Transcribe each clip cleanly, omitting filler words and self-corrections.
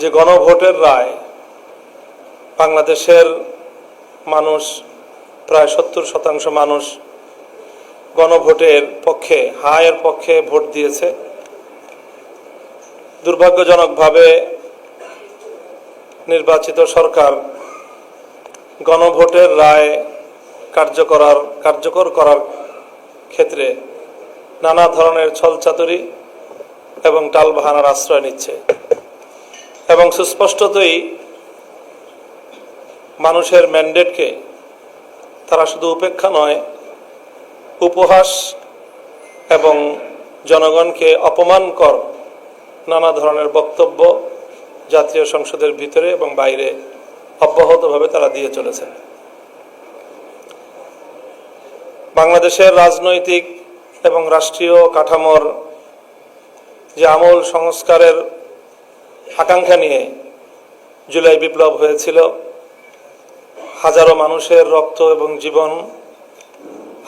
যে গণভোটের রায় বাংলাদেশের মানুষ প্রায় 70% মানুষ গণভোটের পক্ষে হায়ের পক্ষে ভোট দিয়েছে। দুর্ভাগ্যজনকভাবে নির্বাচিত সরকার গণভোটের রায় কার্যকর করার ক্ষেত্রে নানা ধরনের ছলচাতুরি এবং টালবাহানার আশ্রয় নিচ্ছে এবং সুস্পষ্টতই মানুষের ম্যান্ডেটকে তারা শুধু উপেক্ষা নয়, উপহাস এবং জনগণকে অপমানকর নানা ধরনের বক্তব্য জাতীয় সংসদের ভিতরে এবং বাইরে অব্যাহতভাবে তারা দিয়ে চলেছেন। বাংলাদেশের রাজনৈতিক এবং রাষ্ট্রীয় কাঠামোর যে আমূল সংস্কারের আকাঙ্ক্ষা নিয়ে জুলাই বিপ্লব হয়েছিল, হাজারো মানুষের রক্ত এবং জীবন,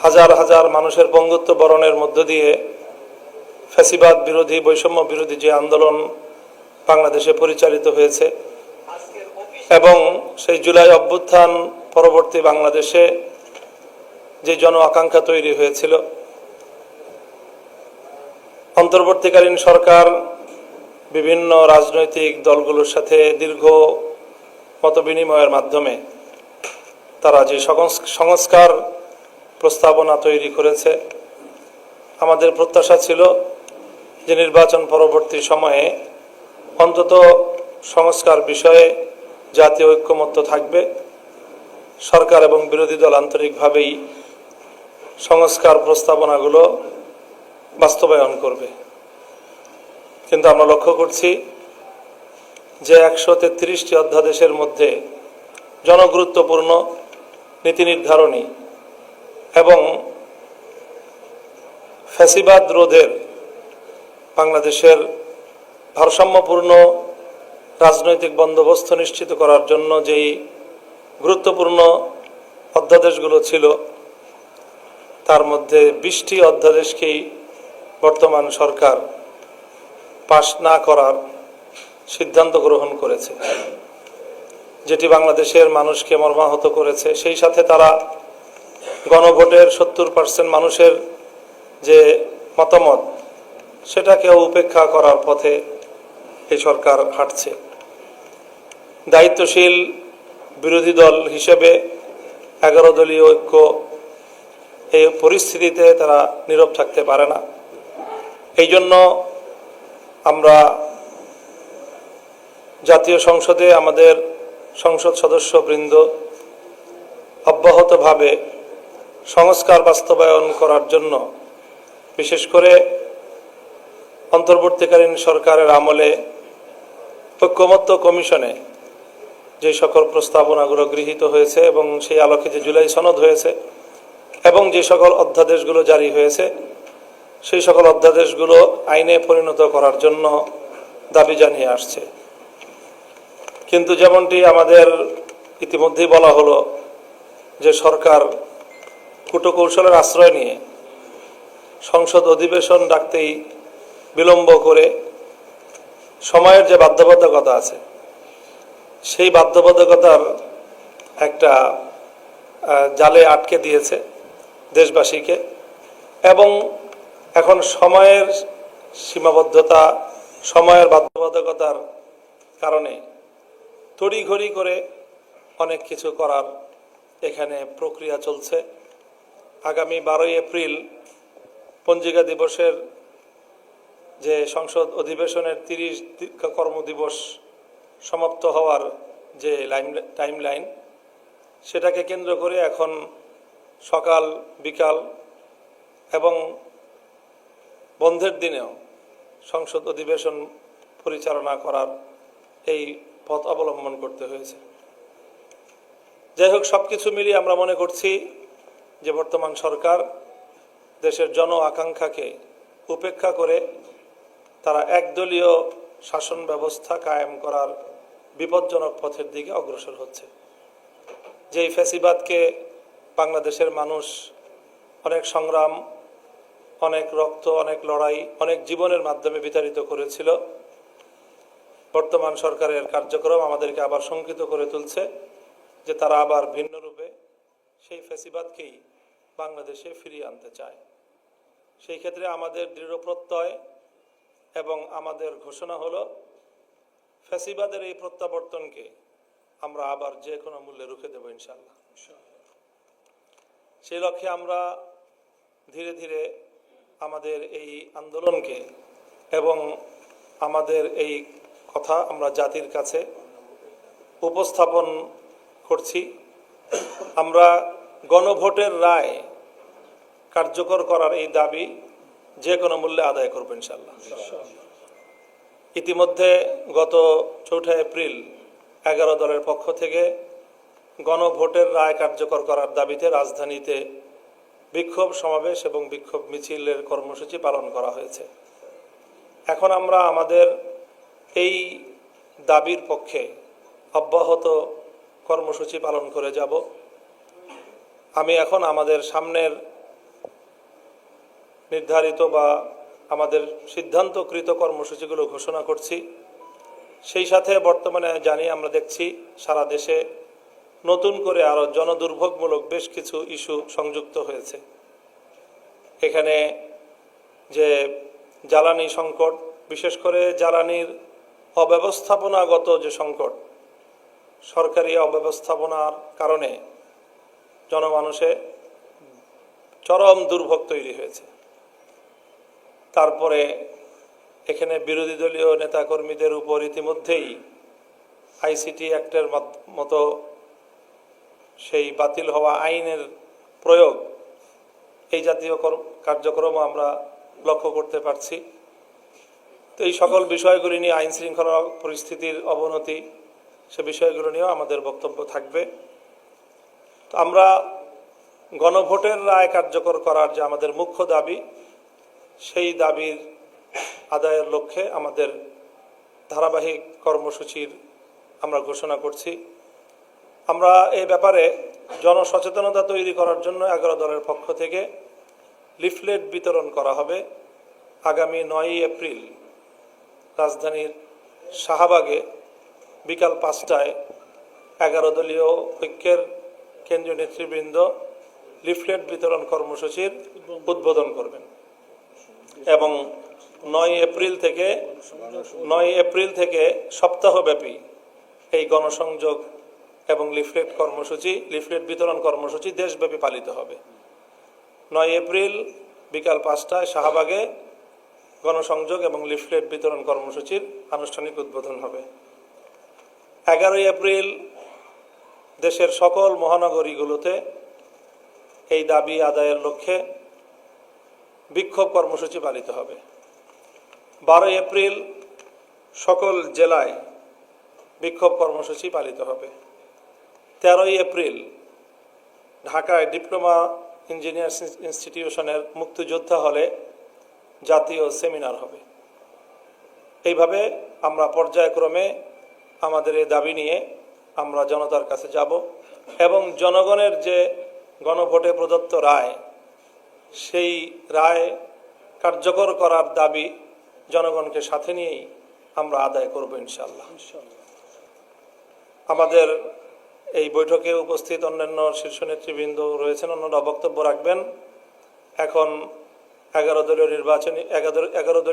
হাজার হাজার মানুষের বঙ্গুত্ব বরণের মধ্য দিয়ে ফ্যাসিবাদ বিরোধী, বৈষম্য বিরোধী যে আন্দোলন বাংলাদেশে পরিচালিত হয়েছে এবং সেই জুলাই অভ্যুত্থান পরবর্তী বাংলাদেশে যে জন আকাঙ্ক্ষা তৈরি হয়েছিল, অন্তর্বর্তীকালীন সরকার বিভিন্ন রাজনৈতিক দলগুলোর সাথে দীর্ঘ মতবিনিময়ের মাধ্যমে তারা যে সংস্কার প্রস্তাবনা তৈরি করেছে, আমাদের প্রত্যাশা ছিল যে নির্বাচন পরবর্তী সময়ে অন্তত সংস্কার বিষয়ে জাতীয় ঐক্যমত্য থাকবে, সরকার এবং বিরোধী দল আন্তরিকভাবেই সংস্কার প্রস্তাবনাগুলো বাস্তবায়ন করবে। কিন্তু আমরা লক্ষ্য করছি যে 133টি অধ্যাদেশের মধ্যে জনগুরুত্বপূর্ণ নীতি নির্ধারণী এবং ফ্যাসিবাদ রোধের বাংলাদেশের ভারসাম্যপূর্ণ রাজনৈতিক বন্দোবস্ত নিশ্চিত করার জন্য যেই গুরুত্বপূর্ণ অধ্যাদেশগুলো ছিল, তার মধ্যে 20টি অধ্যাদেশকেই বর্তমান সরকার পাশ না করার সিদ্ধান্ত গ্রহণ করেছে, যেটি বাংলাদেশের মানুষকে মর্মাহত করেছে। সেই সাথে তারা গণভোটের 70% মানুষের যে মতামত, সেটাকেও উপেক্ষা করার পথে এই সরকার হাঁটছে। দায়িত্বশীল বিরোধী দল হিসেবে 11 দলীয় ঐক্য এই পরিস্থিতিতে তারা নীরব থাকতে পারে না। এই জন্য আমরা জাতীয় সংসদে আমাদের সংসদ সদস্যবৃন্দ অব্যাহতভাবে সংস্কার বাস্তবায়ন করার জন্য, বিশেষ করে অন্তর্বর্তীকালীন সরকারের আমলে ঐক্যমত্য কমিশনে যে সকল প্রস্তাবনাগুলো গৃহীত হয়েছে এবং সেই আলোকে যে জুলাই সনদ হয়েছে এবং যে সকল অধ্যাদেশগুলো জারি হয়েছে, সেই সকল অধ্যাদেশগুলো আইনে পরিণত করার জন্য দাবি জানিয়ে আসছে। কিন্তু যেমনটি আমাদের ইতিমধ্যেই বলা হলো যে সরকার কূটকৌশলের আশ্রয় নিয়ে সংসদ অধিবেশন ডাকতেই বিলম্ব করে সময়ের যে বাধ্যবাধকতা আছে, সেই বাধ্যবাধকতার একটা জালে আটকে দিয়েছে দেশবাসীকে এবং এখন সময়ের সীমাবদ্ধতা, সময়ের বাধ্যবাধকতার কারণে তড়িঘড়ি করে অনেক কিছু করার এখানে প্রক্রিয়া চলছে। আগামী 12ই এপ্রিল পঞ্জিকা দিবসের যে সংসদ অধিবেশনের 30 কর্মদিবস সমাপ্ত হওয়ার যে টাইমলাইন, সেটাকে কেন্দ্র করে এখন সকাল বিকাল এবং বন্ধের দিনেও সংসদ অধিবেশন পরিচালনা করার এই পথ অবলম্বন করতে হয়েছে। যাই হোক, সবকিছু মিলিয়ে আমরা মনে করছি যে বর্তমান সরকার দেশের জন আকাঙ্ক্ষাকে উপেক্ষা করে তারা একদলীয় শাসন ব্যবস্থা কায়েম করার বিপজ্জনক পথের দিকে অগ্রসর হচ্ছে। যেই ফ্যাসিবাদকে বাংলাদেশের মানুষ অনেক সংগ্রাম, অনেক রক্ত, অনেক লড়াই, অনেক জীবনের মাধ্যমে বিতাড়িত করেছিল, বর্তমান সরকারের কার্যক্রম আমাদেরকে আবার শঙ্কিত করে তুলছে যে তারা আবার ভিন্ন রূপে সেই ফ্যাসিবাদকেই বাংলাদেশে ফিরিয়ে আনতে চায়। সেই ক্ষেত্রে আমাদের দৃঢ় প্রত্যয় এবং আমাদের ঘোষণা হলো ফ্যাসিবাদের এই প্রত্যাবর্তনকে আমরা আবার যে কোনো মূল্যে রুখে দেব ইনশাআল্লাহ। সেই লক্ষ্যে আমরা ধীরে ধীরে আমাদের এই আন্দোলনকে এবং আমাদের এই কথা আমরা জাতির কাছে উপস্থাপন করছি। আমরা গণভোটের রায় কার্যকর করার এই দাবি যে কোনো মূল্যে আদায় করব ইনশাআল্লাহ। ইতিমধ্যে গত 4 এপ্রিল 11 দলের পক্ষ থেকে গণভোটের রায় কার্যকর করার দাবিতে রাজধানীতে বিক্ষোভ সমাবেশ এবং বিক্ষোভ মিছিলের কর্মসূচি পালন করা হয়েছে। এখন আমরা আমাদের এই দাবির পক্ষে অব্যাহত কর্মসূচি পালন করে যাব। আমি এখন আমাদের সামনের নির্ধারিত বা আমাদের সিদ্ধান্তকৃত কর্মসূচিগুলো ঘোষণা করছি। সেই সাথে বর্তমানে জানি আমরা দেখছি সারা দেশে নতুন করে আরও জনদুর্ভোগমূলক বেশ কিছু ইস্যু সংযুক্ত হয়েছে। এখানে যে জ্বালানি সংকট, বিশেষ করে জ্বালানির অব্যবস্থাপনাগত যে সংকট, সরকারি অব্যবস্থাপনার কারণে জনমানুষে চরম দুর্ভোগ তৈরি হয়েছে। তারপরে এখানে বিরোধী দলীয় নেতাকর্মীদের উপর ইতিমধ্যেই আইসিটি অ্যাক্টের মতো সেই বাতিল হওয়া আইনের প্রয়োগ, এই জাতীয় কার্যক্রম আমরা লক্ষ্য করতে পারছি। তো এই সকল বিষয়গুলি নিয়ে আইন শৃঙ্খলা পরিস্থিতির অবনতি, সে বিষয়গুলো নিয়েও আমাদের বক্তব্য থাকবে। তো আমরা গণভোটের রায় কার্যকর করার যে আমাদের মুখ্য দাবি, সেই দাবির আদায়ের লক্ষ্যে আমাদের ধারাবাহিক কর্মসূচির আমরা ঘোষণা করছি। আমরা এই ব্যাপারে জনসচেতনতা তৈরি করার জন্য 11 দলের পক্ষ থেকে লিফলেট বিতরণ করা হবে। আগামী 9 এপ্রিল রাজধানীর শাহবাগে বিকাল 5টায় 11 দলীয় ঐক্যের কেন্দ্রীয় নেতৃবৃন্দ লিফলেট বিতরণ কর্মসূচির উদ্বোধন করবেন এবং 9 এপ্রিল থেকে সপ্তাহব্যাপী এই গণসংযোগ এবং লিফলেট বিতরণ কর্মসূচি দেশব্যাপী পালিত হবে। 9 এপ্রিল বিকাল 5টায় শাহবাগে গণসংযোগ এবং লিফলেট বিতরণ কর্মসূচির আনুষ্ঠানিক উদ্বোধন হবে। 11 এপ্রিল দেশের সকল মহানগরীগুলোতে এই দাবি আদায়ের লক্ষ্যে বিক্ষোভ কর্মসূচি পালিত হবে। 12 এপ্রিল সকল জেলায় বিক্ষোভ কর্মসূচি পালিত হবে। 13 এপ্রিল ঢাকায় ডিপ্লোমা ইঞ্জিনিয়ার্স ইনস্টিটিউশনের মুক্তিযোদ্ধা হলে জাতীয় সেমিনার হবে। এইভাবে আমরা পর্যায়ক্রমে আমাদের এই দাবি নিয়ে আমরা জনতার কাছে যাব এবং জনগণের যে গণভোটে প্রদত্ত রায়, সেই রায় কার্যকর করার দাবি জনগণকে সাথে নিয়েই আমরা আদায় করব ইনশাআল্লাহ। আমাদের এই বৈঠকে উপস্থিত অন্যান্য শীর্ষ নেতৃবৃন্দ রয়েছেন, অন্যরা বক্তব্য রাখবেন। এখন 11 দলীয়